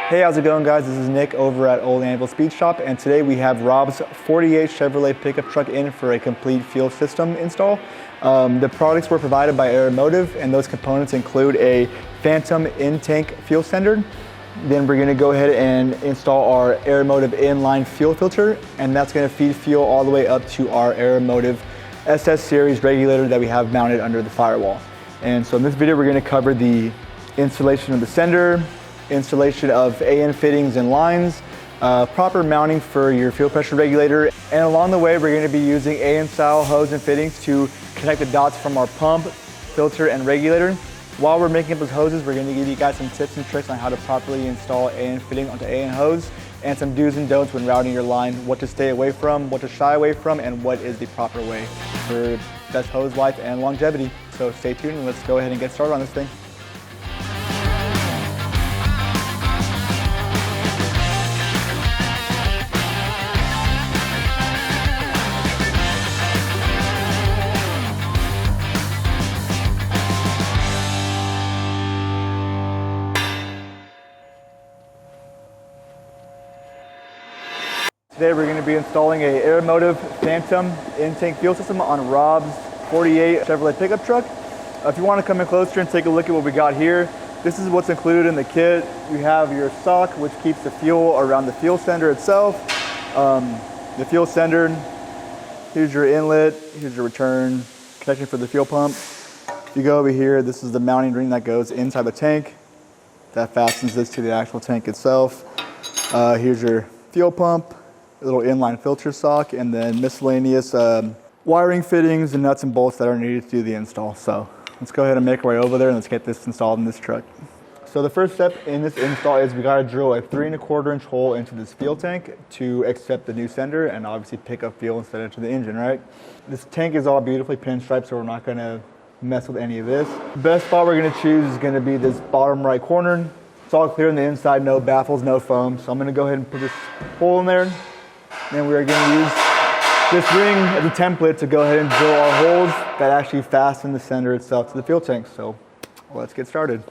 Hey, how's it going, guys? This is Nick over at Old Anvil Speed Shop, and today we have Rob's 48 Chevrolet pickup truck in for a complete fuel system install. The products were provided by Aeromotive, and those components include a Phantom in-tank fuel sender. Then we're going to go ahead and install our Aeromotive inline fuel filter, and that's going to feed fuel all the way up to our Aeromotive SS series regulator that we have mounted under the firewall. And so in this video, we're going to cover the installation of the sender, installation of AN fittings and lines, proper mounting for your fuel pressure regulator, and along the way we're going to be using AN style hose and fittings to connect the dots from our pump, filter, and regulator. While we're making up those hoses, we're going to give you guys some tips and tricks on how to properly install AN fitting onto AN hose, and some do's and don'ts when routing your line, what to stay away from, what to shy away from, and what is the proper way for best hose life and longevity. So stay tuned and let's go ahead and get started on this thing. Today we're going to be installing a Aeromotive Phantom in-tank fuel system on Rob's 48 Chevrolet pickup truck. If you want to come in closer and take a look at what we got here, this is what's included in the kit. You have your sock, which keeps the fuel around the fuel sender itself. The fuel sender, here's your inlet, here's your return connection for the fuel pump. If you go over here, this is the mounting ring that goes inside the tank. That fastens this to the actual tank itself. Here's your fuel pump, a little inline filter sock, and then miscellaneous wiring fittings and nuts and bolts that are needed to do the install. So let's go ahead and make our way over there and let's get this installed in this truck. So the first step in this install is we got to drill a 3 1/4 inch hole into this fuel tank to accept the new sender and obviously pick up fuel instead of to the engine, right? This tank is all beautifully pinstriped, so we're not going to mess with any of this. The best spot we're going to choose is going to be this bottom right corner. It's all clear on the inside, no baffles, no foam. So I'm going to go ahead and put this hole in there. And we are going to use this ring as a template to go ahead and drill our holes that actually fasten the sender itself to the fuel tank. So let's get started.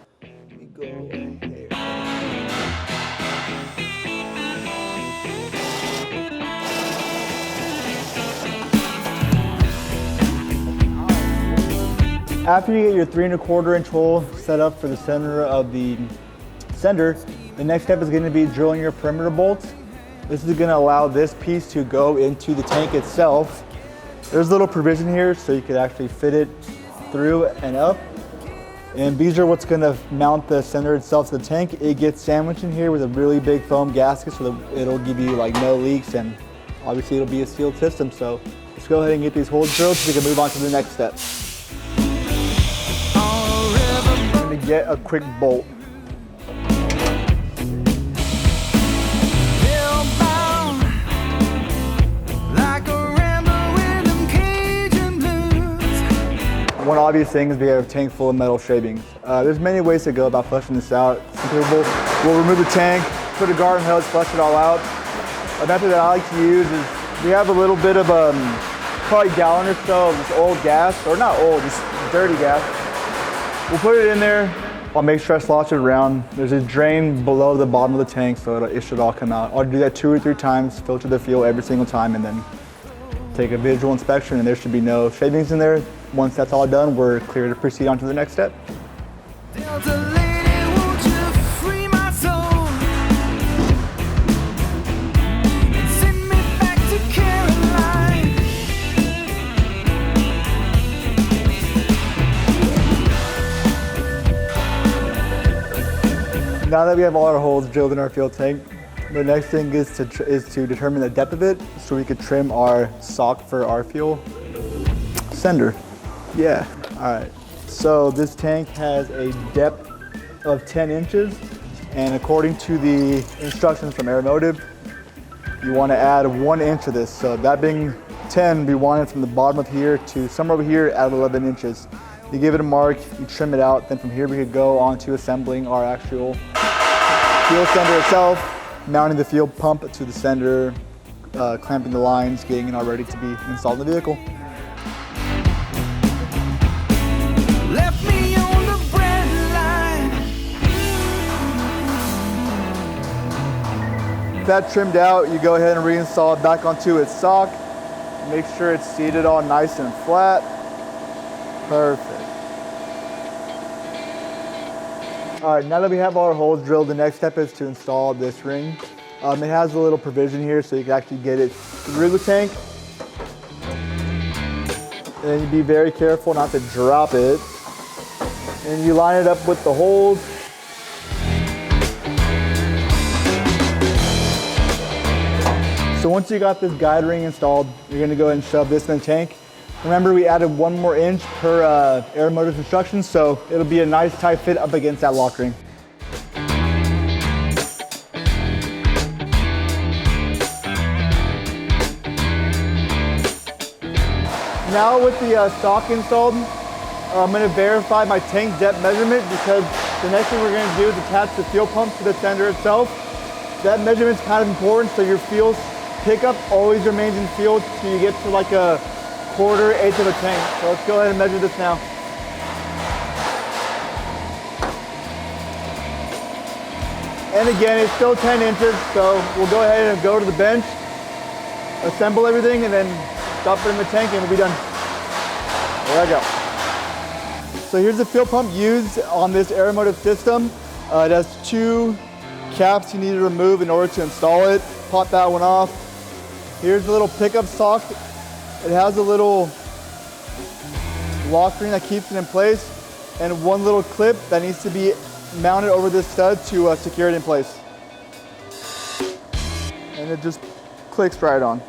After you get your 3 1/4 inch hole set up for the center of the sender, the next step is going to be drilling your perimeter bolts. This is going to allow this piece to go into the tank itself. There's a little provision here so you could actually fit it through and up. And these are what's going to mount the sender itself to the tank. It gets sandwiched in here with a really big foam gasket so that it'll give you like no leaks, and obviously it'll be a sealed system. So let's go ahead and get these holes drilled so we can move on to the next step. I'm going to get a quick bolt. One obvious thing is we have a tank full of metal shavings. There's many ways to go about flushing this out. Some people will remove the tank, put a garden hose, flush it all out. A method that I like to use is we have a little bit of probably a gallon or so of this old gas, or not old, just dirty gas. We'll put it in there. I'll make sure I slosh it around. There's a drain below the bottom of the tank, so it should all come out. I'll do that 2 or 3 times, filter the fuel every single time, and then take a visual inspection, and there should be no shavings in there. Once that's all done, we're clear to proceed on to the next step. Now that we have all our holes drilled in our fuel tank, the next thing is to determine the depth of it so we could trim our sock for our fuel sender. Yeah, all right. So this tank has a depth of 10 inches, and according to the instructions from Aeromotive, you want to add 1 inch of this. So that being 10, we want it from the bottom of here to somewhere over here at 11 inches. You give it a mark, you trim it out, then from here we could go on to assembling our actual fuel sender itself, mounting the fuel pump to the sender, clamping the lines, getting it all ready to be installed in the vehicle. With that trimmed out, you go ahead and reinstall it back onto its sock. Make sure it's seated all nice and flat. Perfect. All right, now that we have our holes drilled, the next step is to install this ring. It has a little provision here so you can actually get it through the tank. And you be very careful not to drop it. And you line it up with the holes. So once you got this guide ring installed, you're gonna go ahead and shove this in the tank. Remember, we added 1 more inch per Aeromotive instructions, so it'll be a nice tight fit up against that lock ring. Now with the stock installed, I'm gonna verify my tank depth measurement, because the next thing we're gonna do is attach the fuel pump to the fender itself. That measurement's kind of important, so your fuel pickup always remains in field till you get to like a 1/4 of a tank. So let's go ahead and measure this now. And again, it's still 10 inches, so we'll go ahead and go to the bench, assemble everything, and then dump it in the tank and we'll be done. There I go. So here's the fuel pump used on this Aeromotive system. It has 2 caps you need to remove in order to install it. Pop that one off. Here's the little pickup sock. It has a little lock ring that keeps it in place, and 1 little clip that needs to be mounted over this stud to secure it in place. And it just clicks right on.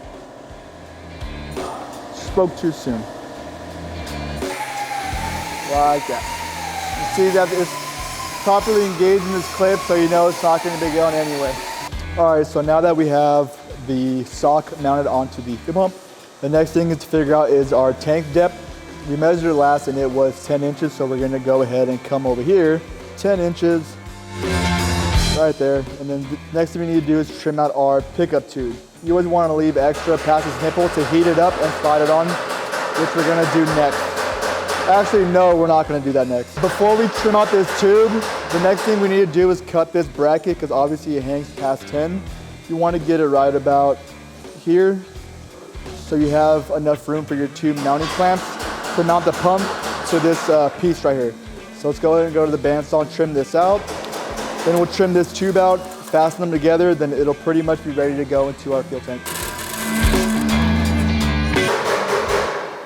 Spoke too soon. Like that. You see that it's properly engaged in this clip, so you know it's not going to be going anyway. All right, so now that we have the sock mounted onto the fuel pump, the next thing is to figure out is our tank depth. We measured it last and it was 10 inches, so we're gonna go ahead and come over here, 10 inches, right there. And then the next thing we need to do is trim out our pickup tube. You always wanna leave extra past this nipple to heat it up and slide it on, which we're gonna do next. Actually, no, we're not gonna do that next. Before we trim out this tube, the next thing we need to do is cut this bracket, because obviously it hangs past 10. You wanna get it right about here, so you have enough room for your 2 mounting clamps to mount the pump to this piece right here. So let's go ahead and go to the bandsaw and trim this out. Then we'll trim this tube out, fasten them together, then it'll pretty much be ready to go into our fuel tank.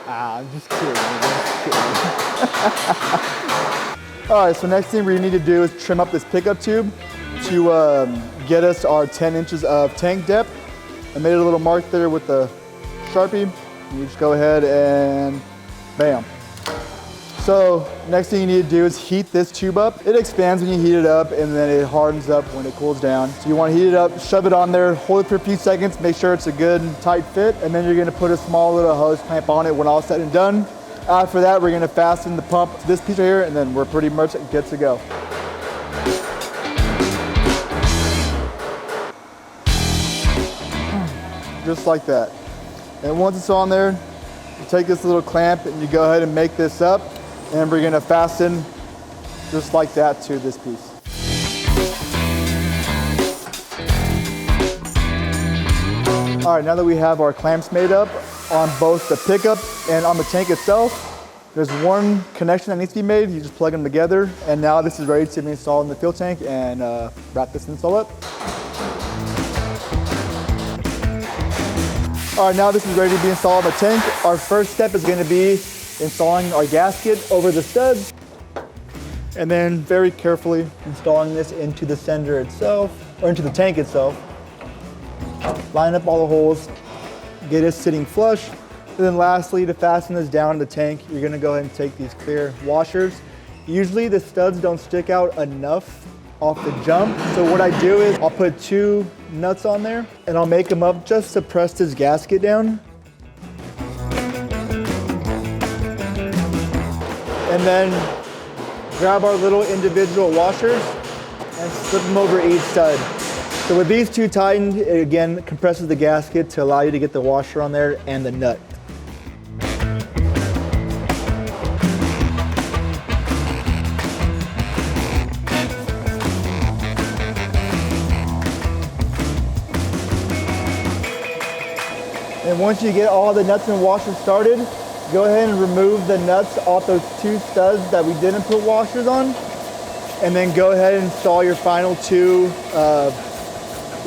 I'm just kidding. All right, so next thing we need to do is trim up this pickup tube to get us our 10 inches of tank depth. I made a little mark there with the Sharpie. You just go ahead and bam. So next thing you need to do is heat this tube up. It expands when you heat it up, and then it hardens up when it cools down. So you want to heat it up, shove it on there, hold it for a few seconds, make sure it's a good tight fit, and then you're going to put a small little hose clamp on it when all said and done. After that, we're going to fasten the pump to this piece right here, and then we're pretty much good to go. Just like that. And once it's on there, you take this little clamp and you go ahead and make this up, and we're gonna fasten just like that to this piece. All right, now that we have our clamps made up on both the pickup and on the tank itself, there's one connection that needs to be made. You just plug them together, and now this is ready to be installed in the fuel tank and wrap this install up. All right, now this is ready to be installed in the tank. Our first step is going to be installing our gasket over the studs, and then very carefully installing this into the sender itself, or into the tank itself. Line up all the holes, get it sitting flush. And then lastly, to fasten this down in the tank, you're going to go ahead and take these clear washers. Usually the studs don't stick out enough off the jump. So what I do is I'll put 2 nuts on there and I'll make them up just to press this gasket down. And then grab our little individual washers and slip them over each stud. So with these 2 tightened, it again compresses the gasket to allow you to get the washer on there and the nut. And once you get all the nuts and washers started, go ahead and remove the nuts off those 2 studs that we didn't put washers on. And then go ahead and install your final 2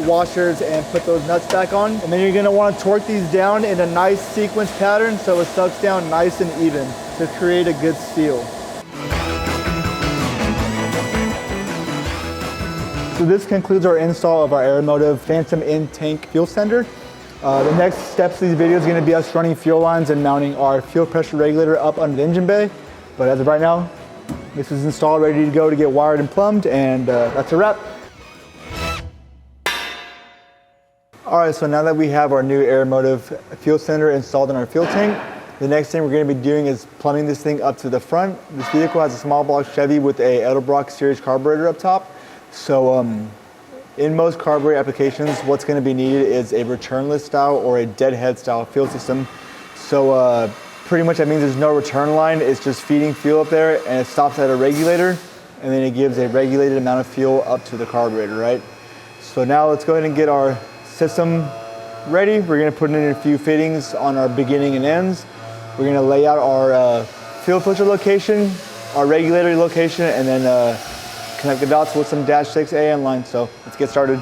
washers and put those nuts back on. And then you're gonna wanna torque these down in a nice sequence pattern so it sucks down nice and even to create a good seal. So this concludes our install of our Aeromotive Phantom in-tank fuel sender. The next steps of these videos are gonna be us running fuel lines and mounting our fuel pressure regulator up under the engine bay. But as of right now, this is installed, ready to go to get wired and plumbed, and that's a wrap. All right, so now that we have our new Aeromotive fuel sender installed in our fuel tank, the next thing we're gonna be doing is plumbing this thing up to the front. This vehicle has a small block Chevy with a Edelbrock series carburetor up top. So in most carburetor applications, what's gonna be needed is a returnless style or a deadhead style fuel system. So pretty much that means there's no return line. It's just feeding fuel up there and it stops at a regulator and then it gives a regulated amount of fuel up to the carburetor, right? So now let's go ahead and get our system ready. We're gonna put in a few fittings on our beginning and ends. We're gonna lay out our fuel filter location, our regulator location, and then connect the dots with some -6 AN lines. So let's get started.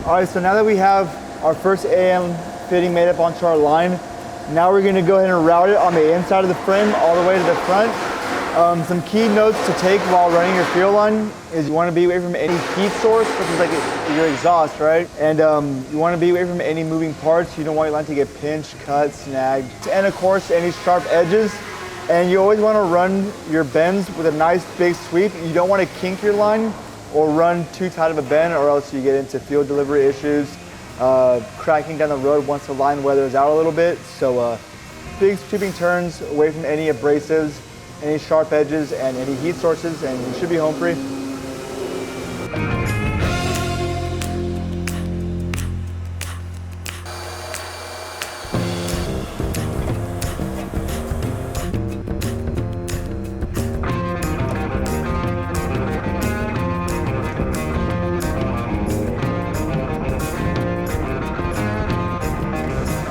All right, so now that we have our first AN fitting made up onto our line, now we're gonna go ahead and route it on the inside of the frame all the way to the front. Some key notes to take while running your fuel line is you want to be away from any heat source, which is like your exhaust, right? And you want to be away from any moving parts. You don't want your line to get pinched, cut, snagged, and of course any sharp edges. And you always want to run your bends with a nice big sweep. You don't want to kink your line or run too tight of a bend, or else you get into fuel delivery issues, cracking down the road once the line weathers out a little bit. So big sweeping turns away from any abrasives, any sharp edges, and any heat sources, and you should be home free.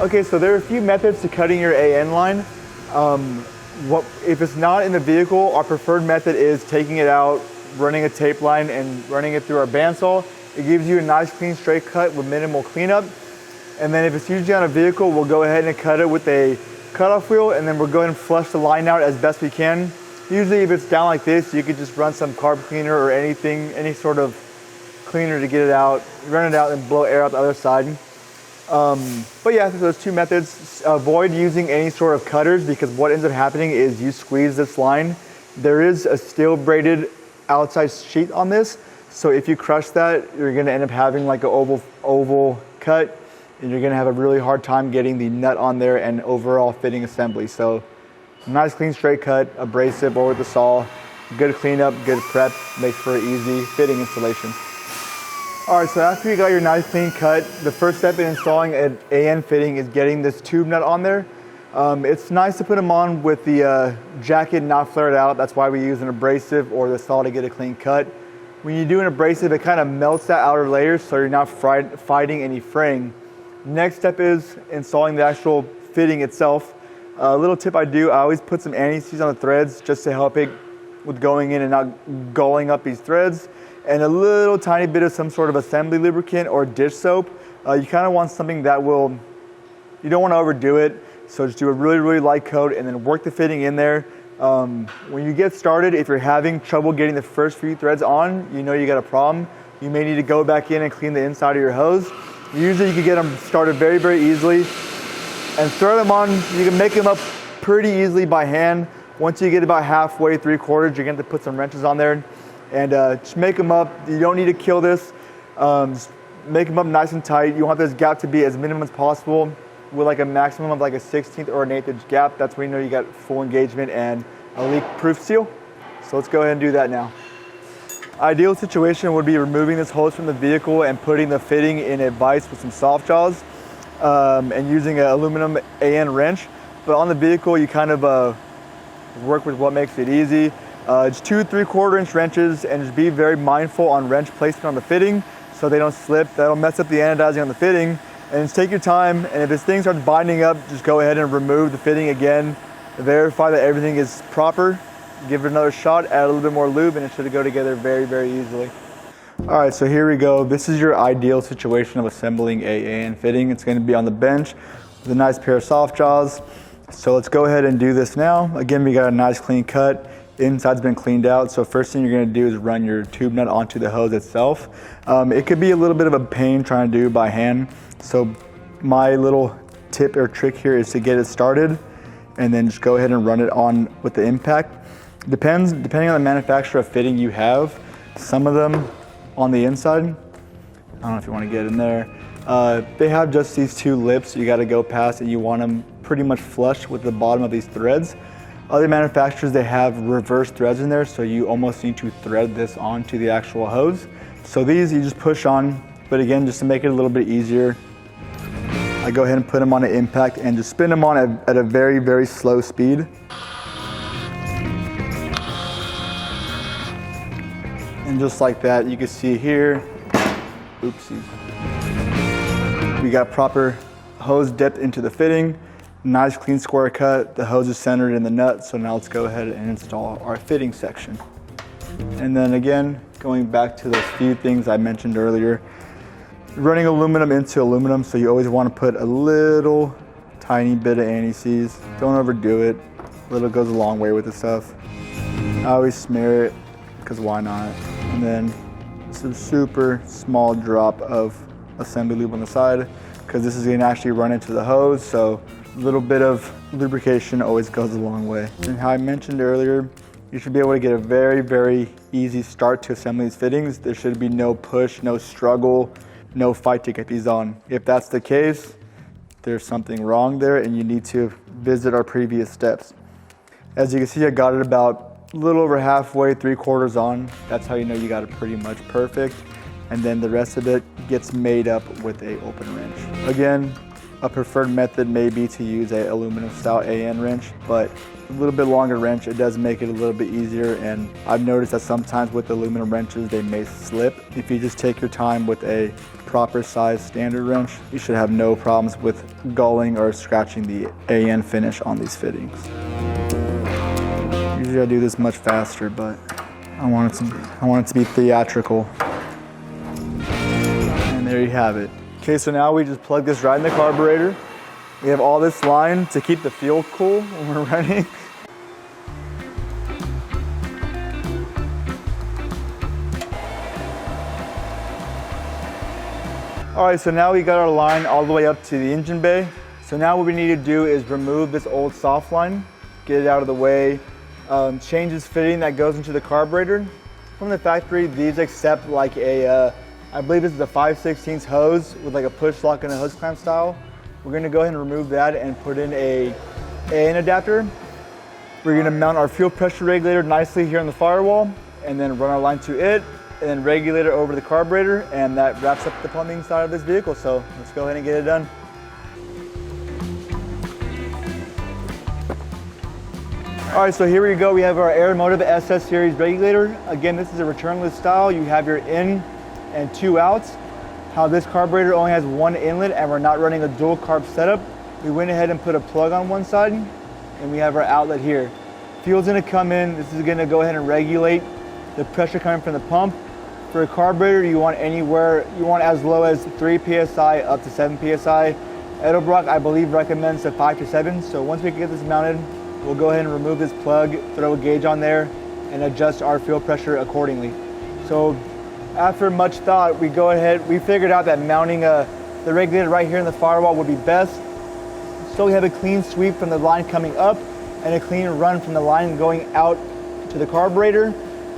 Okay, so there are a few methods to cutting your AN line. If it's not in the vehicle, our preferred method is taking it out, running a tape line, and running it through our bandsaw. It gives you a nice, clean, straight cut with minimal cleanup. And then if it's usually on a vehicle, we'll go ahead and cut it with a cutoff wheel, and then we'll go ahead and flush the line out as best we can. Usually if it's down like this, you could just run some carb cleaner or anything, any sort of cleaner to get it out, run it out and blow air out the other side. But yeah, so those 2 methods. Avoid using any sort of cutters, because what ends up happening is you squeeze this line. There is a steel braided outside sheet on this, so if you crush that, you're going to end up having like an oval cut, and you're going to have a really hard time getting the nut on there and overall fitting assembly. So nice, clean, straight cut, abrasive or with the saw, good cleanup, good prep, makes for an easy fitting installation. All right, so after you got your nice clean cut, the first step in installing an AN fitting is getting this tube nut on there. It's nice to put them on with the jacket not flared out. That's why we use an abrasive or the saw to get a clean cut. When you do an abrasive, it kind of melts that outer layer, so you're not fighting any fraying. Next step is installing the actual fitting itself. A little tip I always put some anti-seize on the threads just to help it with going in and not gulling up these threads. And a little tiny bit of some sort of assembly lubricant or dish soap. You kind of want something that you don't want to overdo it, so just do a really, really light coat and then work the fitting in there. When you get started, if you're having trouble getting the first few threads on, you know you got a problem. You may need to go back in and clean the inside of your hose. Usually you can get them started very, very easily and throw them on. You can make them up pretty easily by hand. Once you get about halfway, 3/4, you're going to put some wrenches on there. And just make them up. You don't need to kill this. Just make them up nice and tight. You want this gap to be as minimum as possible with like a maximum of like a 1/16 or an 1/8 inch gap. That's when you know you got full engagement and a leak-proof seal. So let's go ahead and do that now. Ideal situation would be removing this hose from the vehicle and putting the fitting in a vise with some soft jaws and using an aluminum AN wrench. But on the vehicle, you kind of work with what makes it easy. It's 2 3/4-inch wrenches, and just be very mindful on wrench placement on the fitting so they don't slip. That'll mess up the anodizing on the fitting. And just take your time, and if this thing starts binding up, just go ahead and remove the fitting again. Verify that everything is proper. Give it another shot, add a little bit more lube, and it should go together very, very easily. All right, so here we go. This is your ideal situation of assembling a AN fitting. It's going to be on the bench with a nice pair of soft jaws. So let's go ahead and do this now. Again, we got a nice clean cut. Inside's been cleaned out, so first thing you're going to do is run your tube nut onto the hose itself. It could be a little bit of a pain trying to do by hand, so my little tip or trick here is to get it started and then just go ahead and run it on with the impact. Depending on the manufacturer of fitting you have, some of them on the inside, I don't know if you want to get in there, they have just these 2 lips you got to go past, and you want them pretty much flush with the bottom of these threads. Other manufacturers, they have reverse threads in there, so you almost need to thread this onto the actual hose. So these you just push on, but again, just to make it a little bit easier, I go ahead and put them on an impact and just spin them on at a very, very slow speed. And just like that, you can see here, oopsies. We got proper hose depth into the fitting. Nice clean square cut. The hose is centered in the nut, so now let's go ahead and install our fitting section. And then again, going back to those few things I mentioned earlier, running aluminum into aluminum, so you always want to put a little tiny bit of anti-seize. Don't overdo it. A little goes a long way with this stuff. I always smear it, because why not? And then some super small drop of assembly lube on the side, because this is going to actually run into the hose, so a little bit of lubrication always goes a long way. And how I mentioned earlier, you should be able to get a very, very easy start to assembling these fittings. There should be no push, no struggle, no fight to get these on. If that's the case, there's something wrong there and you need to visit our previous steps. As you can see, I got it about a little over halfway, 3/4 on. That's how you know you got it pretty much perfect. And then the rest of it gets made up with a open wrench. Again, a preferred method may be to use a aluminum style AN wrench, but a little bit longer wrench, it does make it a little bit easier. And I've noticed that sometimes with aluminum wrenches, they may slip. If you just take your time with a proper size standard wrench, you should have no problems with gulling or scratching the AN finish on these fittings. Usually I do this much faster, but I want it to be theatrical. And there you have it. Okay, so now we just plug this right in the carburetor. We have all this line to keep the fuel cool when we're running. All right, so now we got our line all the way up to the engine bay. So now what we need to do is remove this old soft line, get it out of the way, change this fitting that goes into the carburetor. From the factory, these accept like a, I believe this is a 5/16 hose with like a push lock and a hose clamp style. We're gonna go ahead and remove that and put in a AN adapter. We're gonna mount our fuel pressure regulator nicely here on the firewall and then run our line to it and then regulate it over the carburetor, and that wraps up the plumbing side of this vehicle. So let's go ahead and get it done. All right, so here we go. We have our Aeromotive SS series regulator. Again, this is a returnless style. You have your in and 2 outs. How this carburetor only has 1 inlet and we're not running a dual carb setup, we went ahead and put a plug on one side and we have our outlet here. Fuel's gonna come in. This is gonna go ahead and regulate the pressure coming from the pump. For a carburetor, you want as low as 3 PSI up to 7 PSI. Edelbrock, I believe, recommends a 5 to 7. So once we get this mounted, we'll go ahead and remove this plug, throw a gauge on there, and adjust our fuel pressure accordingly. So after much thought, we figured out that mounting the regulator right here in the firewall would be best. So we have a clean sweep from the line coming up and a clean run from the line going out to the carburetor.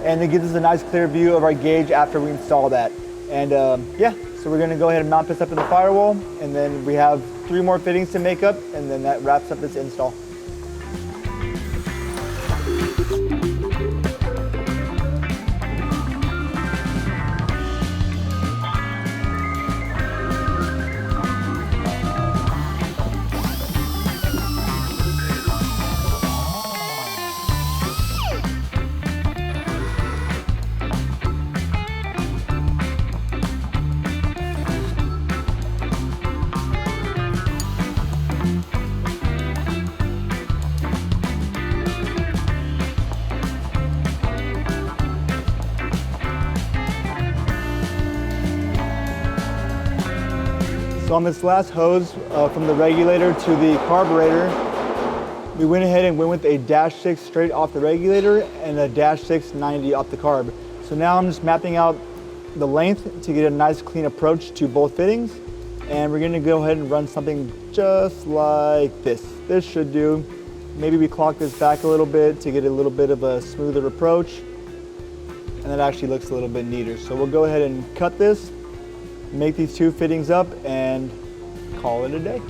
And it gives us a nice clear view of our gauge after we install that. And yeah, so we're gonna go ahead and mount this up in the firewall, and then we have 3 more fittings to make up, and then that wraps up this install. So on this last hose from the regulator to the carburetor, we went ahead and went with a -6 straight off the regulator and a -6 90 off the carb. So now I'm just mapping out the length to get a nice clean approach to both fittings. And we're gonna go ahead and run something just like this. This should do. Maybe we clock this back a little bit to get a little bit of a smoother approach. And that actually looks a little bit neater. So we'll go ahead and cut this, make these two fittings up, and call it a day.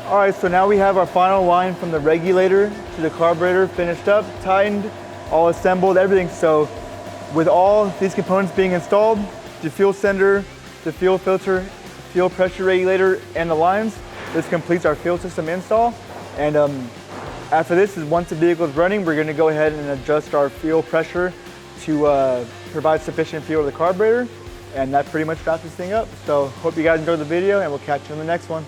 All right, so now we have our final line from the regulator to the carburetor finished up, tightened, all assembled, everything. So with all these components being installed, the fuel sender, the fuel filter, fuel pressure regulator, and the lines, this completes our fuel system install. And after this, once the vehicle is running, we're gonna go ahead and adjust our fuel pressure to provide sufficient fuel to the carburetor. And that pretty much wraps this thing up. So hope you guys enjoyed the video, and we'll catch you in the next one.